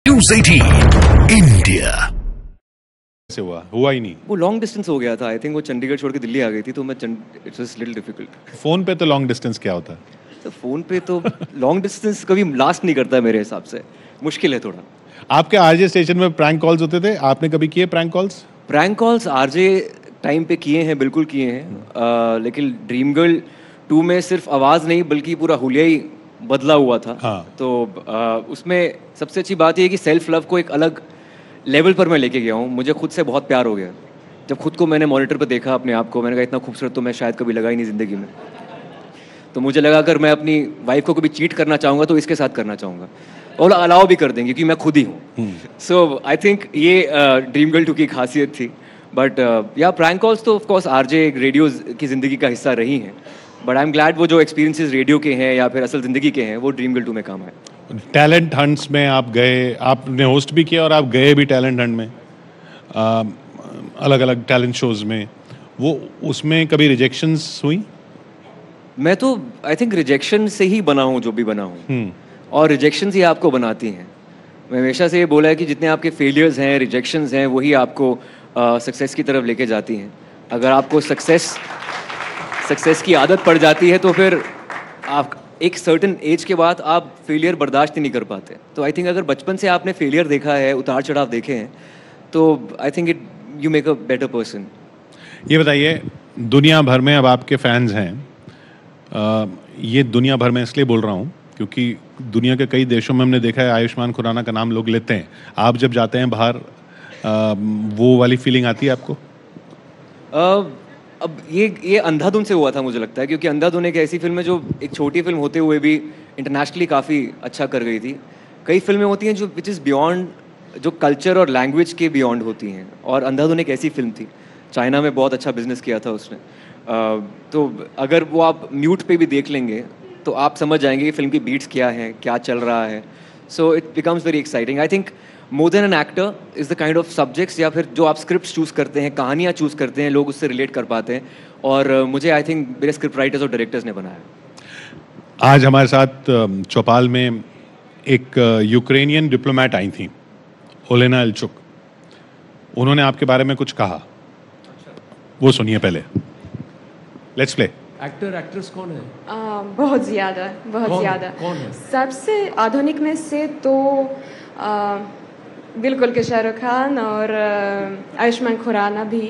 News 18 India. से हुआ ही नहीं। वो लॉन्ग डिस्टेंस हो गया था। आई थिंक वो चंडीगढ़ छोड़ के दिल्ली आ गई थी, तो मैं it's was little difficult. Phone पे तो लॉन्ग डिस्टेंस क्या होता है? तो फोन पे तो लॉन्ग डिस्टेंस कभी लास्ट नहीं करता है मेरे हिसाब से, मुश्किल है थोड़ा। आपके आरजे स्टेशन में प्रैंक कॉल्स होते थे, आपने कभी किए prank calls? Prank calls RJ time पे किए हैं, बिल्कुल किए हैं। लेकिन ड्रीम गर्ल 2 में सिर्फ आवाज़ नहीं बल्कि पूरा हुलिया ही बदला हुआ था। हाँ। तो उसमें सबसे अच्छी बात यह है कि सेल्फ लव को एक अलग लेवल पर मैं लेके गया हूँ। मुझे खुद से बहुत प्यार हो गया। जब खुद को मैंने मॉनिटर पर देखा अपने आप को, मैंने कहा इतना खूबसूरत तो मैं शायद कभी लगा ही नहीं ज़िंदगी में। तो मुझे लगा अगर मैं अपनी वाइफ को कभी चीट करना चाहूँगा तो इसके साथ करना चाहूँगा, और अलाउ भी कर देंगे क्योंकि मैं खुद ही हूँ। सो आई थिंक ये ड्रीम गर्ल 2 की खासियत थी। बट या प्रैंक कॉल्स तो ऑफकोर्स आरजे रेडियो की ज़िंदगी का हिस्सा रही हैं। बट आई एम ग्लैड वो जो एक्सपीरियंसेस रेडियो के हैं या फिर असल ज़िंदगी के हैं वो ड्रीम गर्ल 2 में काम आए। टैलेंट हंट्स में आप गए, आपने होस्ट भी किया और आप गए भी टैलेंट हंट में, अलग अलग टैलेंट शोज में। वो उसमें कभी रिजेक्शंस हुई? मैं तो आई थिंक रिजेक्शन से ही बना हूँ जो भी बना हूँ, और रिजेक्शन ही आपको बनाती हैं। मैं हमेशा से ये बोला है कि जितने आपके फेलियर्स हैं, रिजेक्शंस हैं, वही आपको सक्सेस की तरफ लेके जाती हैं। अगर आपको सक्सेस की आदत पड़ जाती है तो फिर आप एक सर्टेन एज के बाद आप फेलियर बर्दाश्त ही नहीं कर पाते। तो आई थिंक अगर बचपन से आपने फेलियर देखा है, उतार चढ़ाव देखे हैं, तो आई think it you make a better person. ये बताइए, दुनिया भर में अब आपके फैंस हैं। ये दुनिया भर में इसलिए बोल रहा हूँ क्योंकि दुनिया के कई देशों में हमने देखा है आयुष्मान खुराना का नाम लोग लेते हैं। आप जब जाते हैं बाहर, वो वाली फीलिंग आती है आपको? अब ये अंधाधुन से हुआ था मुझे लगता है, क्योंकि अंधाधुन एक ऐसी फिल्म है जो एक छोटी फिल्म होते हुए भी इंटरनेशनली काफ़ी अच्छा कर गई थी। कई फिल्में होती हैं जो विच इज़ बियॉन्ड, जो कल्चर और लैंग्वेज के बियॉन्ड होती हैं, और अंधाधुन एक ऐसी फिल्म थी। चाइना में बहुत अच्छा बिजनेस किया था उसने। तो अगर वो आप म्यूट पे भी देख लेंगे तो आप समझ जाएंगे कि फिल्म की बीट्स क्या हैं, क्या चल रहा है। So it becomes very exciting. I think more than an actor is the kind of subjects या फिर जो आप स्क्रिप्ट चूज़ करते हैं, कहानियाँ चूज़ करते हैं, लोग उससे रिलेट कर पाते हैं। और मुझे आई थिंक मेरे स्क्रिप्ट राइटर्स और डायरेक्टर्स ने बनाया। आज हमारे साथ चौपाल में एक यूक्रेनियन डिप्लोमेट आई थी, ओलेना एल्चुक। उन्होंने आपके बारे में कुछ कहा, वो सुनिए पहले। Let's play. एक्टर एक्ट्रेस कौन है? बहुत ज़्यादा, बहुत ज़्यादा। कौन है? सबसे आधुनिक में से तो बिल्कुल के शाहरुख खान और आयुष्मान खुराना भी।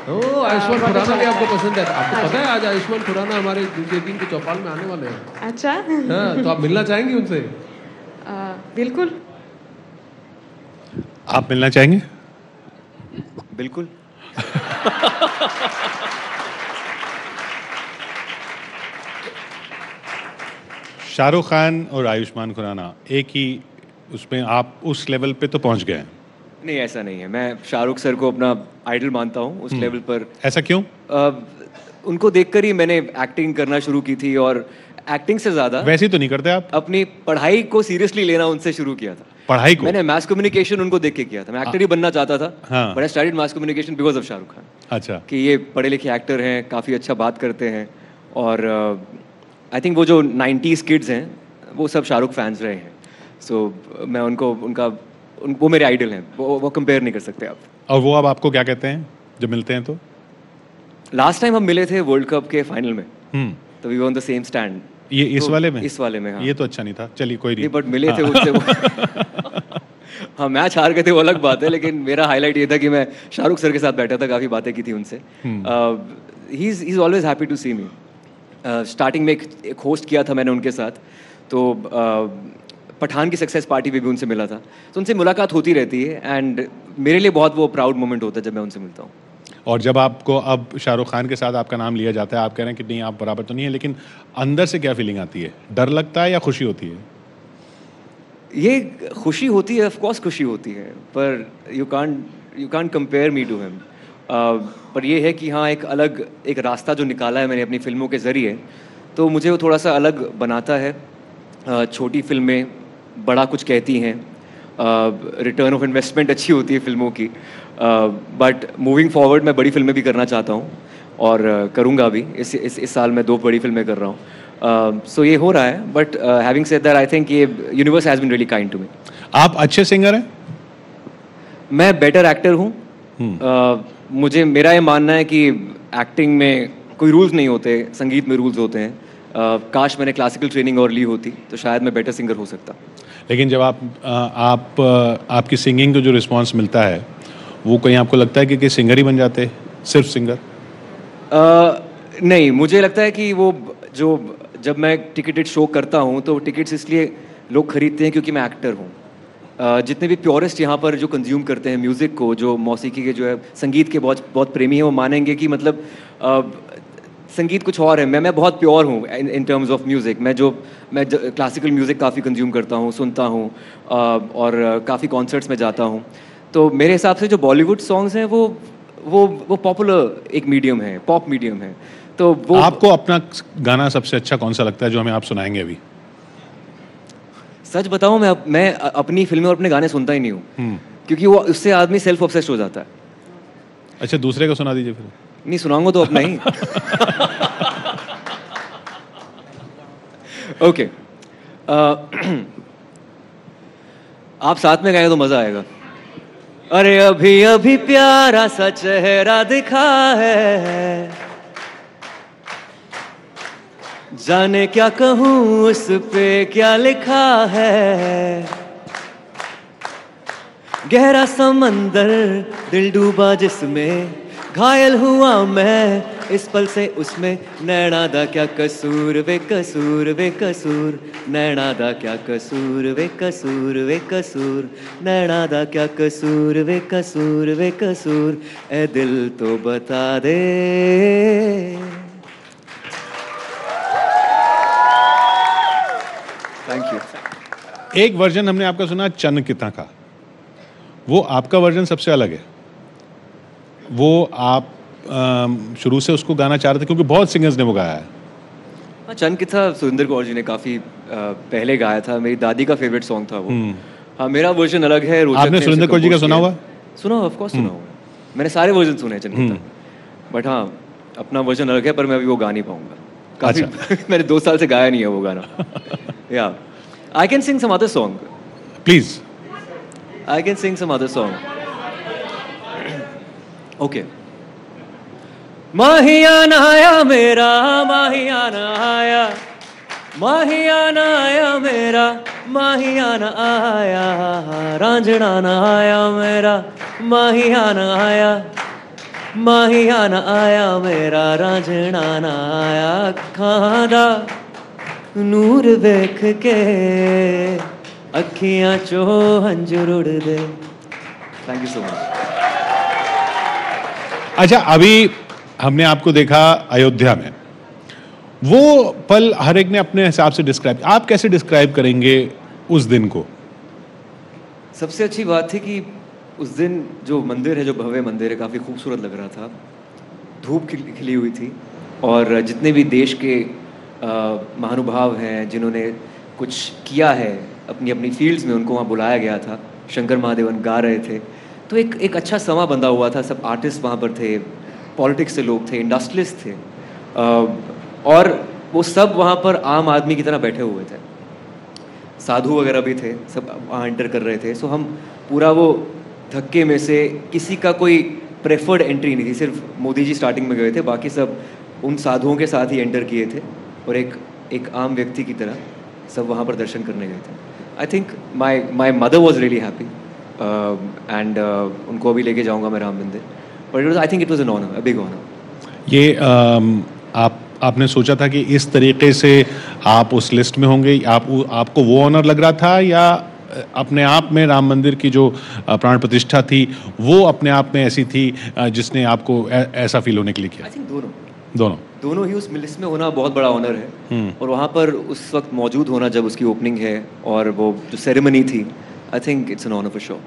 ओह, आयुष्मान खुराना भी आपको पसंद है? आपको पता है आज आयुष्मान खुराना हमारे दूसरे दिन के चौपाल में आने वाले हैं। अच्छा। हाँ, तो आप मिलना चाहेंगी उनसे? बिल्कुल। आप मिलना चाहेंगे? बिल्कुल। शाहरुख खान और आयुष्मान खुराना एक ही उसमें, आप उस लेवल पे तो पहुंच गए हैं? नहीं, ऐसा नहीं है। मैं शाहरुख सर को अपना आइडल मानता हूँ उस लेवल पर। ऐसा क्यों? उनको देखकर ही मैंने एक्टिंग करना शुरू की थी, और एक्टिंग से ज़्यादा वैसे ही तो नहीं करते आप? अपनी पढ़ाई को सीरियसली लेना उनसे शुरू किया था। पढ़ाई को? मैंने मास कम्युनिकेशन उनको देख के किया था। मैं एक्टर ही बनना चाहता था, हाँ। But I studied mass communication because of Shahrukh Khan. अच्छा। कि ये पढ़े लिखे एक्टर हैं, काफ़ी अच्छा बात करते हैं, और आई थिंक वो जो 90s किड्स हैं वो सब शाहरुख फैंस रहे हैं। सो मैं वो मेरे आइडल हैं, वो कंपेयर नहीं कर सकते आप। और वो अब आपको क्या कहते हैं जब मिलते हैं तो? लास्ट टाइम हम मिले थे वर्ल्ड कप के फाइनल में, तो we were on the same stand. ये इस तो वाले में? इस वाले में, हाँ। ये तो अच्छा नहीं था। चलिए कोई नहीं, बट मिले थे उससे हाँ, मैच हार गए थे वो अलग बात है, लेकिन मेरा हाईलाइट ये था कि मैं शाहरुख सर के साथ बैठा था, काफ़ी बातें की थी उनसे। He is always happy to see me. Starting में एक होस्ट किया था मैंने उनके साथ, तो पठान की सक्सेस पार्टी पे भी उनसे मिला था। तो उनसे मुलाकात होती रहती है, एंड मेरे लिए बहुत वो प्राउड मोमेंट होता है जब मैं उनसे मिलता हूँ। और जब आपको अब शाहरुख खान के साथ आपका नाम लिया जाता है, आप कह रहे हैं कि नहीं आप बराबर तो नहीं है, लेकिन अंदर से क्या फीलिंग आती है? डर लगता है या खुशी होती है? ये खुशी होती है, ऑफ कोर्स खुशी होती है, पर you can't compare me to him. पर ये है कि हाँ, एक रास्ता जो निकाला है मैंने अपनी फिल्मों के ज़रिए, तो मुझे वो थोड़ा सा अलग बनाता है। छोटी फिल्में बड़ा कुछ कहती हैं, रिटर्न ऑफ इन्वेस्टमेंट अच्छी होती है फिल्मों की, बट मूविंग फॉरवर्ड मैं बड़ी फिल्में भी करना चाहता हूँ, और करूँगा भी। इस साल मैं 2 बड़ी फिल्में कर रहा हूँ। सो ये हो रहा है, but having said that I think ये universe has been really kind to me. आप अच्छे सिंगर हैं? मैं बेटर एक्टर हूँ। मुझे मेरा ये मानना है कि एक्टिंग में कोई रूल्स नहीं होते, संगीत में रूल्स होते हैं। काश मैंने क्लासिकल ट्रेनिंग और ली होती तो शायद मैं बेटर सिंगर हो सकता। लेकिन जब आपकी सिंगिंग को जो रिस्पांस मिलता है वो कहीं आपको लगता है कि सिंगर ही बन जाते हैं, सिर्फ सिंगर? नहीं, मुझे लगता है कि वो जो जब मैं टिकटेड शो करता हूँ तो टिकट्स इसलिए लोग खरीदते हैं क्योंकि मैं एक्टर हूँ। जितने भी प्योरिस्ट यहाँ पर जो कंज्यूम करते हैं म्यूज़िक को, जो मौसीकी के जो है संगीत के बहुत बहुत प्रेमी हैं, वो मानेंगे कि मतलब संगीत कुछ और है। मैं बहुत प्योर हूँ इन टर्म्स ऑफ म्यूज़िक। मैं क्लासिकल म्यूज़िक काफ़ी कंज्यूम करता हूँ, सुनता हूँ और काफ़ी कॉन्सर्ट्स में जाता हूँ। तो मेरे हिसाब से जो बॉलीवुड सॉन्ग्स हैं वो पॉपुलर एक मीडियम है, पॉप मीडियम है। तो वो आपको अपना गाना सबसे अच्छा कौन सा लगता है जो हमें आप सुनाएंगे अभी? सच बताऊं, मैं अपनी फिल्में और अपने गाने सुनता ही नहीं हूँ, क्योंकि वो उससे आदमी सेल्फ ऑब्सेस्ड हो जाता है। अच्छा, दूसरे का सुना दीजिए फिर। नहीं सुनाऊंगा तो अपना ही। ओके, आप साथ में गाएं तो मजा आएगा। अरे अभी अभी प्यारा सा चेहरा दिखा है, जाने क्या कहूँ उस पे क्या लिखा है। गहरा समंदर दिल डूबा जिसमें, घायल हुआ मैं इस पल से उसमें। नैना दा क्या कसूर वे कसूर वे कसूर, नैना दा क्या कसूर वे कसूर वे कसूर, नैना दा क्या कसूर वे कसूर वे कसूर, ए दिल तो बता दे। Thank you. एक वर्जन हमने आपका सुना चन्न किता का, वो आपका वर्जन सबसे अलग है। वो आप शुरू से उसको गाना चाह रहे थे क्योंकि बहुत सिंगर्स ने वो गाया है। हाँ, चन्न किता सुरेंद्र कौर जी ने काफ़ी पहले गाया था। मेरी दादी का फेवरेट सॉन्ग था वो। हाँ, मेरा वर्जन अलग है। आपने सुरेंद्र कौर जी का सुना हुआ? सुना, ऑफ कोर्स सुना हुआ। मैंने सारे वर्जन सुने हैं चन्न किता, बट हाँ अपना वर्जन अलग है, पर मैं अभी वो गा नहीं पाऊंगा काफी। मैंने 2 साल से गाया नहीं है वो गाना। या I can sing some other song, please. I can sing some other song. Okay. माहियाना आया मेरा, माहियाना आया, माहियाना आया मेरा, माहियाना आया, रांझना ना आया मेरा, माहियाना आया, माहियाना आया मेरा, रांझना ना आया। अखां दा नूर वेख के अखियां चो हंजुर उड़ दे। Thank you so much. अच्छा, अभी हमने आपको देखा अयोध्या में, वो पल हर एक ने अपने हिसाब से डिस्क्राइब, आप कैसे डिस्क्राइब करेंगे उस दिन को? सबसे अच्छी बात थी कि उस दिन जो मंदिर है, जो भव्य मंदिर है, काफ़ी खूबसूरत लग रहा था। धूप खिली हुई थी और जितने भी देश के महानुभाव हैं जिन्होंने कुछ किया है अपनी अपनी फील्ड्स में, उनको वहाँ बुलाया गया था। शंकर महादेवन गा रहे थे, तो एक अच्छा समा बंधा हुआ था। सब आर्टिस्ट वहाँ पर थे, पॉलिटिक्स से लोग थे, इंडस्ट्रियलिस्ट थे, और वो सब वहाँ पर आम आदमी की तरह बैठे हुए थे। साधु वगैरह भी थे, सब वहाँ एंटर कर रहे थे। सो हम पूरा वो धक्के में से किसी का कोई प्रेफर्ड एंट्री नहीं थी, सिर्फ मोदी जी स्टार्टिंग में गए थे, बाकी सब उन साधुओं के साथ ही एंटर किए थे और एक आम व्यक्ति की तरह सब वहाँ पर दर्शन करने गए थे। I think my mother was really happy and उनको अभी लेके जाऊँगा मैं Ram Mandir, but I think it was an honour, a big honour. ये आपने सोचा था कि इस तरीके से आप उस लिस्ट में होंगे? आपको वो ऑनर लग रहा था, या अपने आप में राम मंदिर की जो प्राण प्रतिष्ठा थी वो अपने आप में ऐसी थी जिसने आपको ऐसा फील होने के लिए किया? आई थिंक दोनों ही उस लिस्ट में होना बहुत बड़ा ऑनर है, और वहाँ पर उस वक्त मौजूद होना जब उसकी ओपनिंग है और वो जो सेरेमनी थी, I think it's an honour for sure.